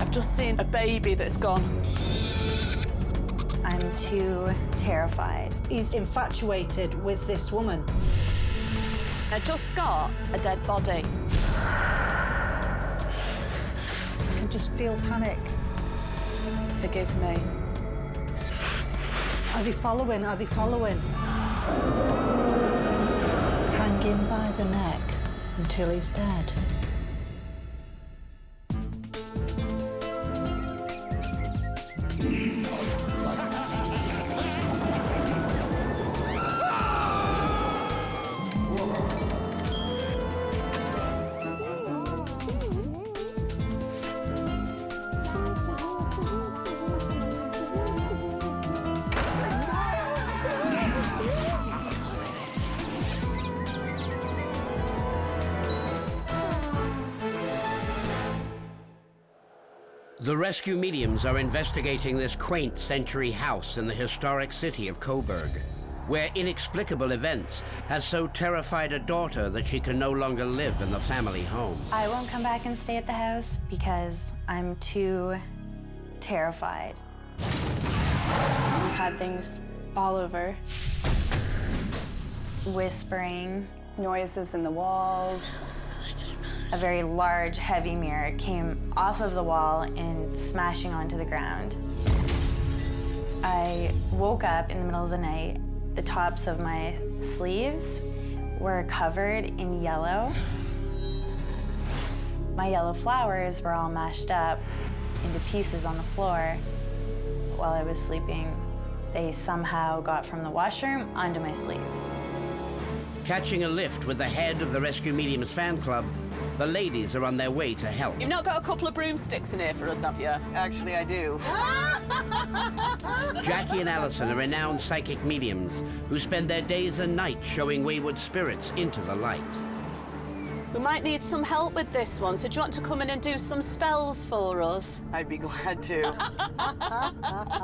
I've just seen a baby that's gone. I'm too terrified. He's infatuated with this woman. I just got a dead body. I can just feel panic. Forgive me. Is he following? Is he following? Hanging by the neck until he's dead. The rescue mediums are investigating this quaint century house in the historic city of Coburg, where inexplicable events has so terrified a daughter that she can no longer live in the family home. I won't come back and stay at the house because I'm too terrified. We've had things all over. Whispering. Noises in the walls. A very large, heavy mirror came off of the wall and smashing onto the ground. I woke up in the middle of the night. The tops of my sleeves were covered in yellow. My yellow flowers were all mashed up into pieces on the floor. While I was sleeping, they somehow got from the washroom onto my sleeves. Catching a lift with the head of the Rescue Mediums fan club, the ladies are on their way to help. You've not got a couple of broomsticks in here for us, have you? Actually, I do. Jackie and Alison are renowned psychic mediums who spend their days and nights showing wayward spirits into the light. We might need some help with this one, so do you want to come in and do some spells for us? I'd be glad to.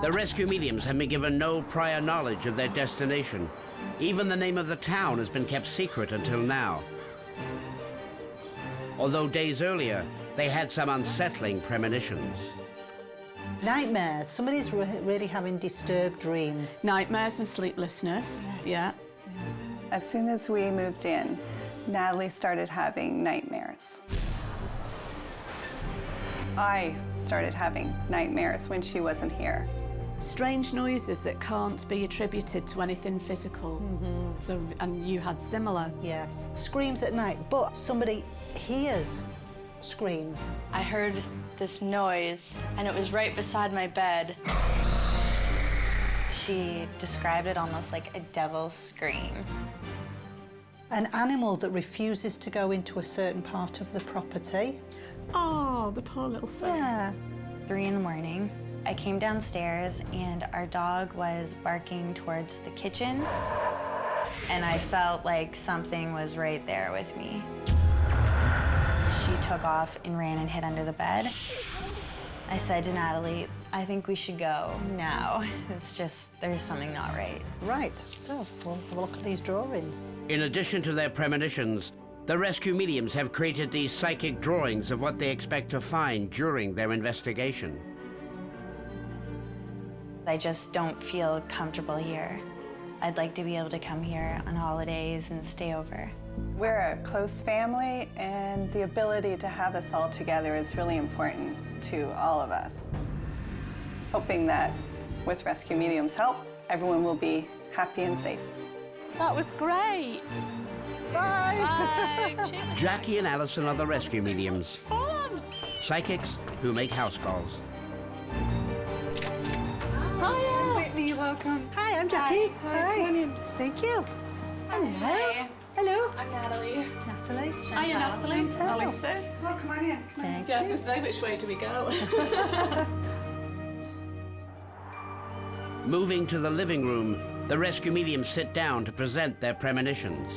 The rescue mediums have been given no prior knowledge of their destination. Even the name of the town has been kept secret until now. Although days earlier, they had some unsettling premonitions. Nightmares. Somebody's really having disturbed dreams. Nightmares and sleeplessness. Yeah. As soon as we moved in, Natalie started having nightmares. I started having nightmares when she wasn't here. Strange noises that can't be attributed to anything physical. So, and you had similar. Yes. Screams at night, but somebody hears screams. I heard this noise, and it was right beside my bed. She described it almost like a devil's scream. An animal that refuses to go into a certain part of the property. Oh, the poor little thing. Yeah. 3 in the morning. I came downstairs and our dog was barking towards the kitchen. And I felt like something was right there with me. She took off and ran and hid under the bed. I said to Natalie, I think we should go now. It's just, there's something not right. Right, so we'll have a look at these drawings. In addition to their premonitions, the rescue mediums have created these psychic drawings of what they expect to find during their investigation. I just don't feel comfortable here. I'd like to be able to come here on holidays and stay over. We're a close family, and the ability to have us all together is really important to all of us. Hoping that with Rescue Mediums' help, everyone will be happy and safe. That was great. Bye! Bye. Cheers. Jackie and Alison are the rescue mediums, Fun. psychics who make house calls. Hiya. Whitney, welcome. Hi, I'm Jackie. Hi. Come on in. Thank you. Hello. Hello. I'm Natalie. Natalie. Hiya, Natalie. Chantal. Alisa. Oh, come on in. Thank Yes, you. we say, which way do we go? Moving to the living room, the rescue mediums sit down to present their premonitions.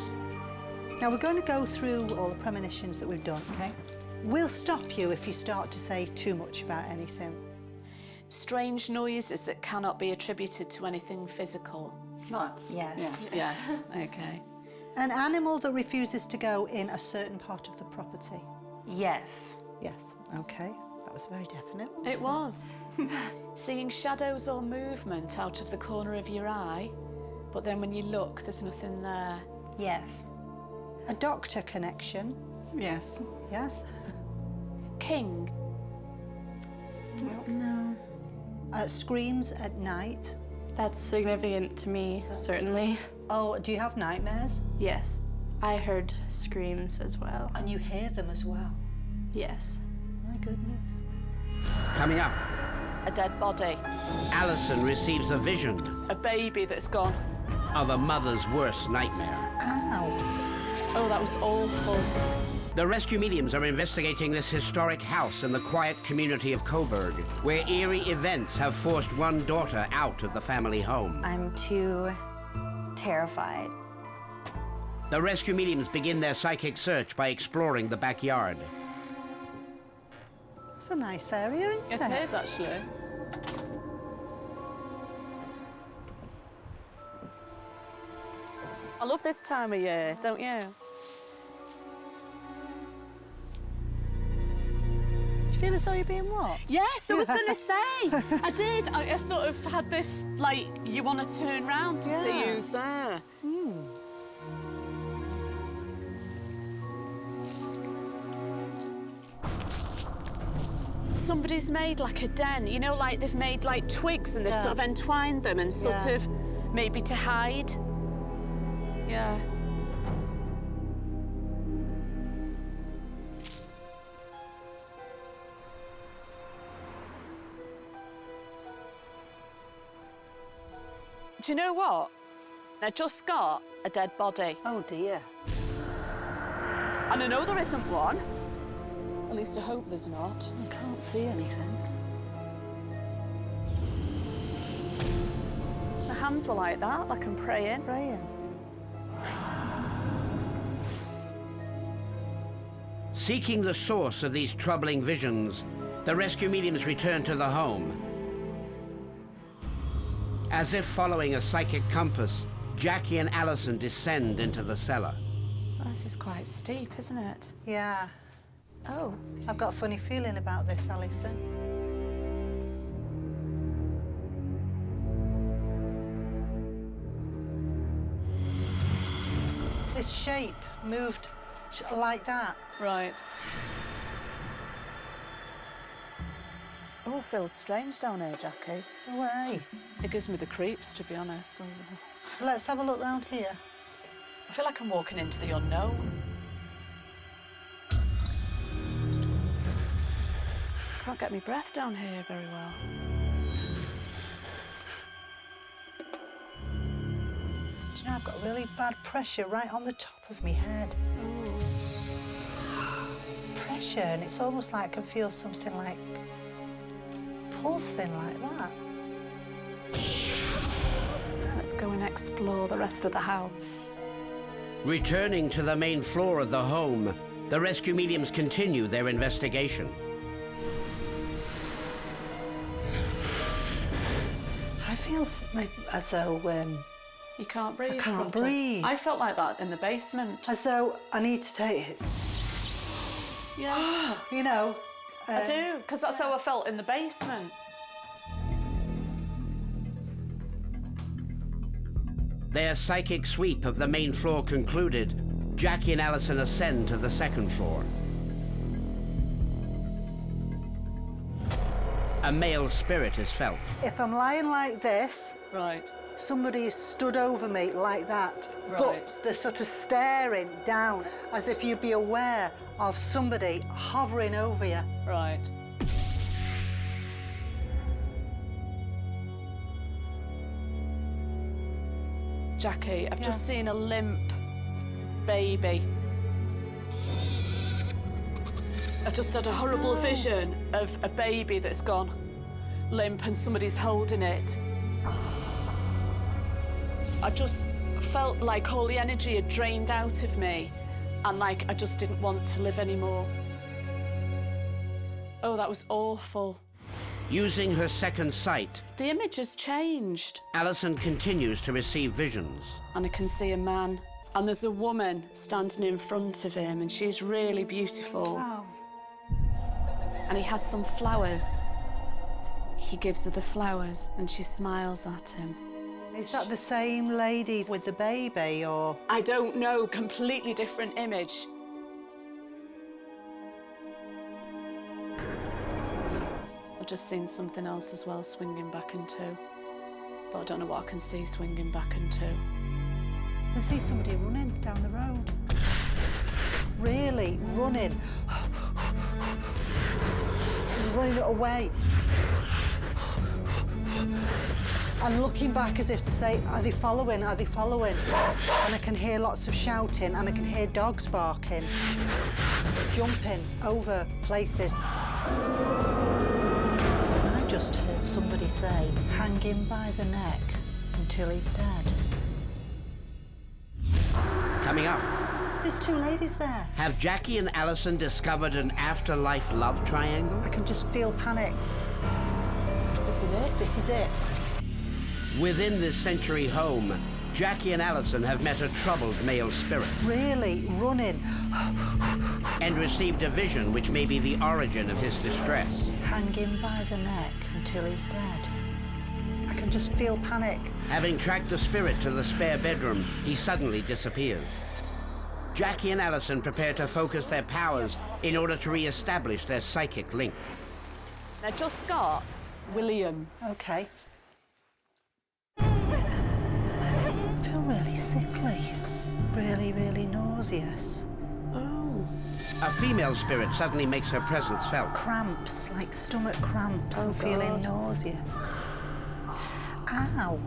Now we're going to go through all the premonitions that we've done. Okay. We'll stop you if you start to say too much about anything. Strange noises that cannot be attributed to anything physical. Lots. Yes. Yeah. Yes. Okay. An animal that refuses to go in a certain part of the property. Yes. Yes, okay, That was very definite, wasn't It was. Seeing shadows or movement out of the corner of your eye, but then when you look, there's nothing there. Yes. A doctor connection. Yes. Yes. King. No. Screams at night. That's significant to me, certainly. Oh, do you have nightmares? Yes. I heard screams as well. And you hear them as well. Yes. My goodness. Coming up, A dead body. Alison receives a vision A baby that's gone. of a mother's worst nightmare. Ow. Oh, that was awful. The rescue mediums are investigating this historic house in the quiet community of Coburg, where eerie events have forced one daughter out of the family home. I'm too terrified. The rescue mediums begin their psychic search by exploring the backyard. It's a nice area, isn't it? It is, actually. I love this time of year, don't you? Do you feel as though you're being watched? Yes, I was going to say. I did. I sort of had this, like, you want to turn round to see Yeah. who's there. Somebody's made like a den, you know, like they've made like twigs and they've Yeah. sort of entwined them and sort Yeah. of maybe to hide. Yeah. Do you know what? I just got a dead body. Oh dear. And I know there isn't one. At least I hope there's not. I can't see anything. My hands were like that, like I'm praying. Praying. Seeking the source of these troubling visions, the rescue mediums return to the home. As if following a psychic compass, Jackie and Alison descend into the cellar. Oh, this is quite steep, isn't it? Yeah. Oh. I've got a funny feeling about this, Alison. This shape moved like that. Right. Oh, it feels strange down here, Jackie. No way. It gives me the creeps, to be honest. Let's have a look round here. I feel like I'm walking into the unknown. Can't get my breath down here very well. Do you know, I've got really bad pressure right on the top of my head. Pressure, and it's almost like I can feel something like pulsing like that. Let's go and explore the rest of the house. Returning to the main floor of the home, the rescue mediums continue their investigation. I feel as though You can't breathe. I can't properly. breathe. I felt like that in the basement. as though I need to take it. Yeah, You know. I do, because that's how I felt in the basement. Their psychic sweep of the main floor concluded, Jackie and Alison ascend to the second floor. A male spirit is felt. If I'm lying like this, Right. somebody is stood over me like that, Right. but they're sort of staring down as if you'd be aware of somebody hovering over you. Right. Jackie, I've just seen a limp baby. I've just had a horrible vision of a baby that's gone limp and somebody's holding it. I just felt like all the energy had drained out of me and like I just didn't want to live anymore. Oh, that was awful. Using her second sight, The image has changed. Alison continues to receive visions. And I can see a man. And there's a woman standing in front of him, and she's really beautiful. Oh. and he has some flowers. He gives her the flowers and she smiles at him. Is that the same lady with the baby, or? I don't know, completely different image. I've just seen something else as well, swinging back into. But I don't know what I can see swinging back into. I see somebody running down the road. Really running. Running away. And looking back as if to say, "Are they following? Are they following?" And I can hear lots of shouting, and I can hear dogs barking, jumping over places. I just heard somebody say, "Hang him by the neck until he's dead." Coming up, There's two ladies there. have Jackie and Alison discovered an afterlife love triangle? I can just feel panic. This is it? This is it. Within this century home, Jackie and Alison have met a troubled male spirit Really running. and received a vision which may be the origin of his distress. Hang him by the neck until he's dead. I can just feel panic. Having tracked the spirit to the spare bedroom, he suddenly disappears. Jackie and Alison prepare to focus their powers in order to re-establish their psychic link. I just got William. Okay. I feel really sickly. Really, really nauseous. Oh. A female spirit suddenly makes her presence felt. Cramps, like stomach cramps. I'm feeling nausea. Ow.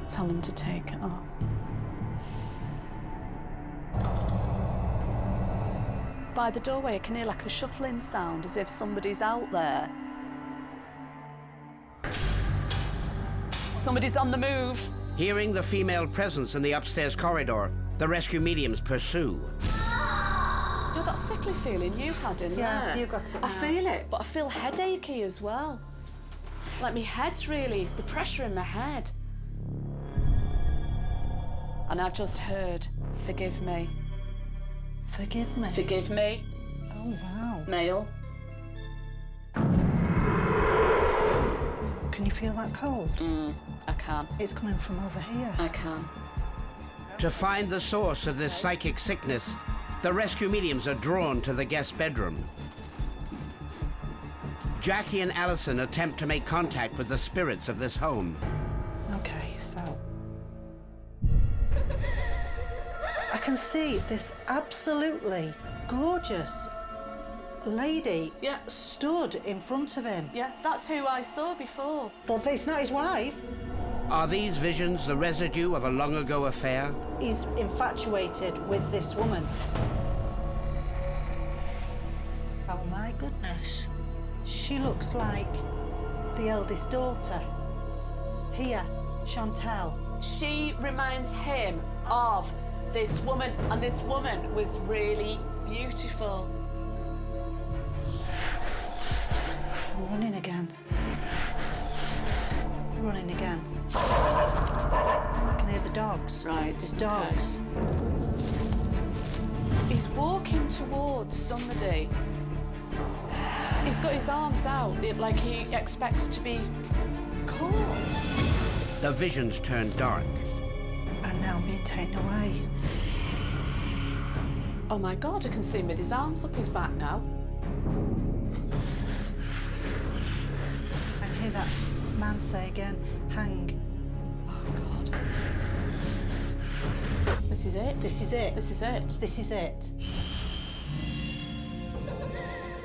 Tell him to take it off. By the doorway, I can hear like a shuffling sound, as if somebody's out there. Somebody's on the move. Hearing the female presence in the upstairs corridor, the rescue mediums pursue. You know that sickly feeling you had in Yeah, there? you got it I now. feel it, but I feel headachy as well. Like my head's really, the pressure in my head. And I've just heard, forgive me. Forgive me. Forgive me, Oh, wow. male. Can you feel that cold? I can, It's coming from over here. I can. To find the source of this psychic sickness, the rescue mediums are drawn to the guest bedroom. Jackie and Alison attempt to make contact with the spirits of this home. Okay, so I can see this absolutely gorgeous lady Yeah. stood in front of him. Yeah, that's who I saw before. But it's not his wife. Are these visions the residue of a long ago affair? He's infatuated with this woman. Oh my goodness. She looks like the eldest daughter. Here, Chantal. She reminds him of this woman, and this woman was really beautiful. I'm running again. Running again. I can hear the dogs. Right, There's dogs. He's walking towards somebody. He's got his arms out, like he expects to be caught. The visions turn dark. And now I'm being taken away. Oh my God, I can see him with his arms up his back now. I can hear that man say again, hang. Oh God. This is it. This is it. This is it. This is it.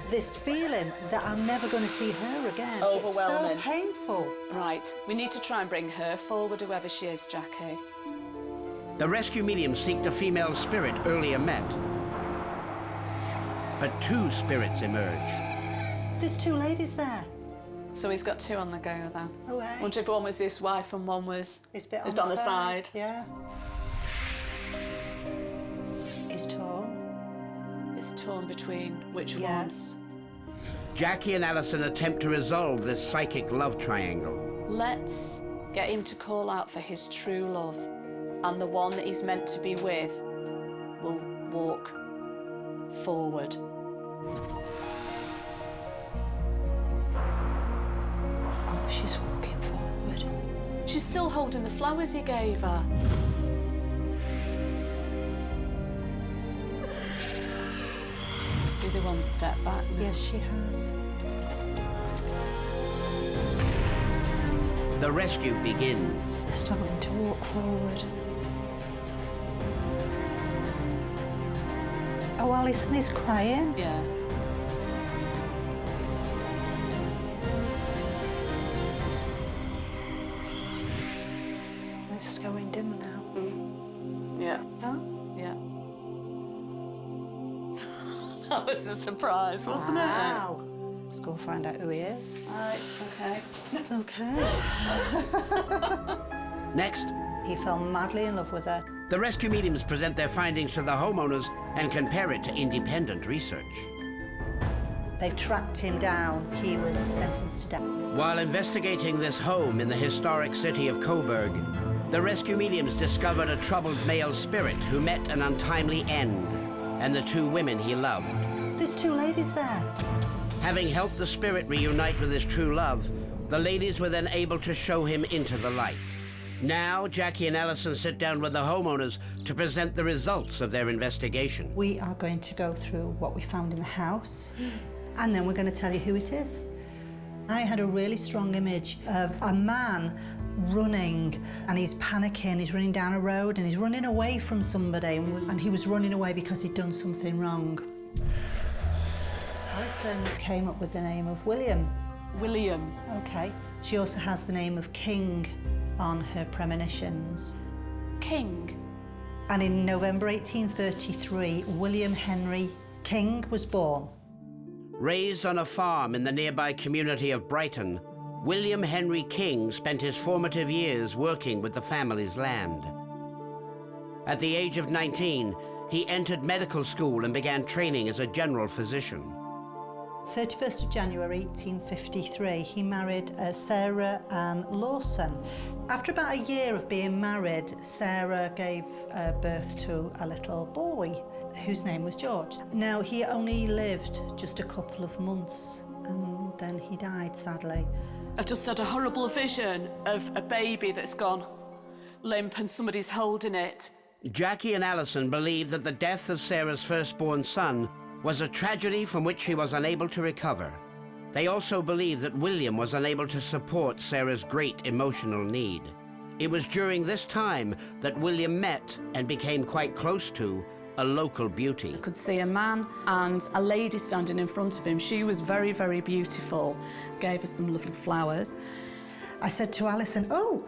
This feeling that I'm never going to see her again. Overwhelming. It's so painful. Right, we need to try and bring her forward, whoever she is, Jackie. The rescue mediums seek the female spirit earlier met. But two spirits emerge. There's two ladies there. So he's got two on the go then. Oh, hey. Wonder if one was his wife and one was It's a bit his on the side. side. Yeah. He's torn. It's torn between which Yes. Jackie and Alison attempt to resolve this psychic love triangle. one? Let's get him to call out for his true love, and the one that he's meant to be with will walk forward. she's walking forward. She's still holding the flowers he gave her. Did they one step back now? Yes, she has. The rescue begins. Starting to walk forward. Oh, Alison is crying. Yeah. It's going dim now. Yeah. Oh. Yeah. That was a surprise, wasn't Wow. Let's go find out who he is. it? Right, okay. Okay. Next, He fell madly in love with her. the rescue mediums present their findings to the homeowners and compare it to independent research. They tracked him down. He was sentenced to death. While investigating this home in the historic city of Coburg, the rescue mediums discovered a troubled male spirit who met an untimely end, and the two women he loved. There's two ladies there. Having helped the spirit reunite with his true love, the ladies were then able to show him into the light. Now, Jackie and Alison sit down with the homeowners to present the results of their investigation. We are going to go through what we found in the house, and then we're going to tell you who it is. I had a really strong image of a man running, and he's panicking, he's running down a road, and he's running away from somebody, and he was running away because he'd done something wrong. Alison came up with the name of William. William. Okay. She also has the name of King on her premonitions. King. And in November 1833, William Henry King was born. Raised on a farm in the nearby community of Brighton, William Henry King spent his formative years working with the family's land. At the age of 19, he entered medical school and began training as a general physician. 31st of January 1853, he married Sarah Ann Lawson. After about a year of being married, Sarah gave birth to a little boy whose name was George. Now, he only lived just a couple of months and then he died, sadly. I've just had a horrible vision of a baby that's gone limp and somebody's holding it. Jackie and Alison believe that the death of Sarah's firstborn son was a tragedy from which she was unable to recover. They also believe that William was unable to support Sarah's great emotional need. It was during this time that William met and became quite close to a local beauty. I could see a man and a lady standing in front of him. She was very, very beautiful. Gave us some lovely flowers. I said to Alison, oh,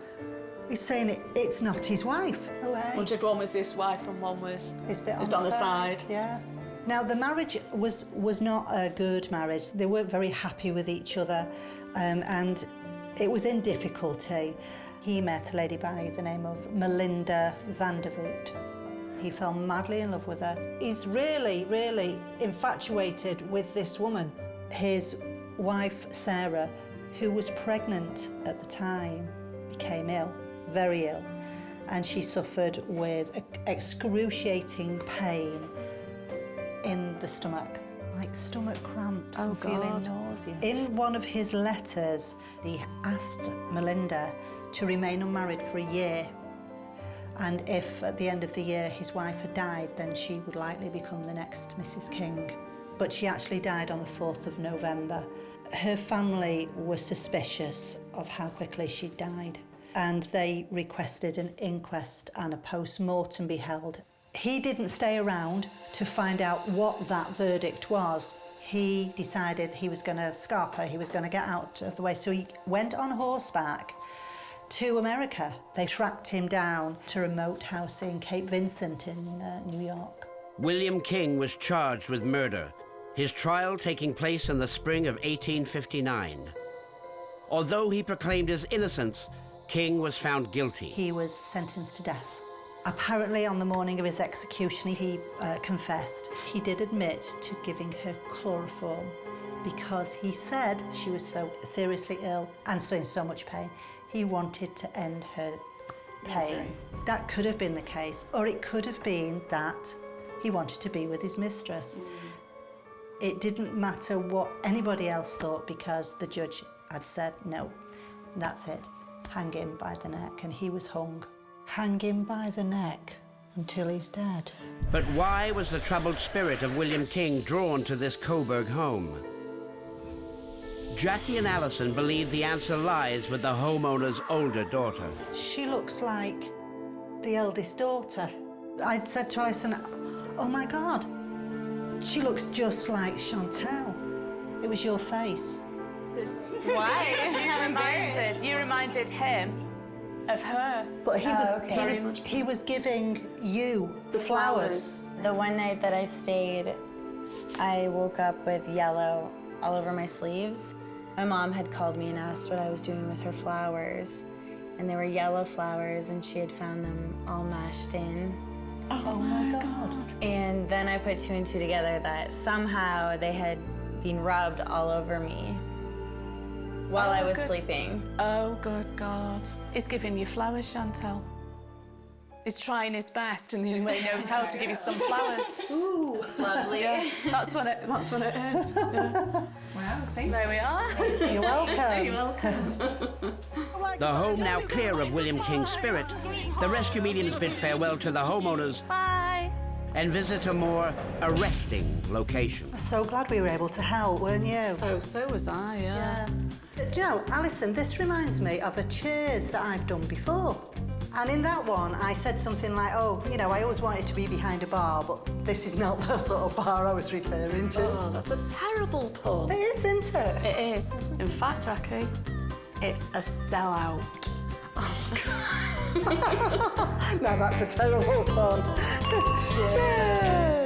he's saying it's not his wife. Oh, hey. Wondered if one was his wife and one was His bit his on the side. side. Yeah. Now, the marriage was not a good marriage. They weren't very happy with each other, and it was in difficulty. He met a lady by the name of Melinda Vandervoot. He fell madly in love with her. He's really, really infatuated with this woman. His wife, Sarah, who was pregnant at the time, became ill, very ill, and she suffered with excruciating pain in the stomach, like stomach cramps and feeling nausea. In one of his letters, he asked Melinda to remain unmarried for a year, and if at the end of the year his wife had died, then she would likely become the next Mrs. King. But she actually died on the 4th of November. Her family were suspicious of how quickly she died, and they requested an inquest and a post-mortem be held. He didn't stay around to find out what that verdict was. He decided he was going to scarp her, he was going to get out of the way, so he went on horseback to America. They tracked him down to a remote house in Cape Vincent in New York. William King was charged with murder, his trial taking place in the spring of 1859. Although he proclaimed his innocence, King was found guilty. He was sentenced to death. Apparently, on the morning of his execution, he confessed. He did admit to giving her chloroform because he said she was so seriously ill and so in so much pain. He wanted to end her pain. That could have been the case, or it could have been that he wanted to be with his mistress. It didn't matter what anybody else thought because the judge had said no. That's it, hanging by the neck, and he was hung. Hanging by the neck until he's dead. But why was the troubled spirit of William King drawn to this Coburg home? Jackie and Alison believe the answer lies with the homeowner's older daughter. She looks like the eldest daughter. I'd said to Alison, oh my God, she looks just like Chantal. It was your face. Why? You reminded him of her. But he was giving you the flowers. The one night that I stayed, I woke up with yellow all over my sleeves. My mom had called me and asked what I was doing with her flowers. And they were yellow flowers, and she had found them all mashed in. Oh my God. And then I put two and two together that somehow they had been rubbed all over me while I was sleeping. Oh, good God. He's giving you flowers, Chantal. He's trying his best, and the only way he knows how to give you some flowers. Ooh, it's lovely. Yeah, that's what it is. Yeah. Wow, thank you. There we are. You're welcome. You're welcome. The home now clear of William King's spirit, the rescue mediums bid farewell to the homeowners. Bye. And visit a more arresting location. I'm so glad we were able to help, weren't you? Oh, so was I, yeah. Do you know, Alison, this reminds me of a cheers that I've done before. And in that one, I said something like, oh, you know, I always wanted to be behind a bar, but this is not the sort of bar I was referring to. Oh, that's a terrible pun. It is, isn't it? It is. In fact, Jackie, it's a sellout. No, that's a terrible pun. Cheers.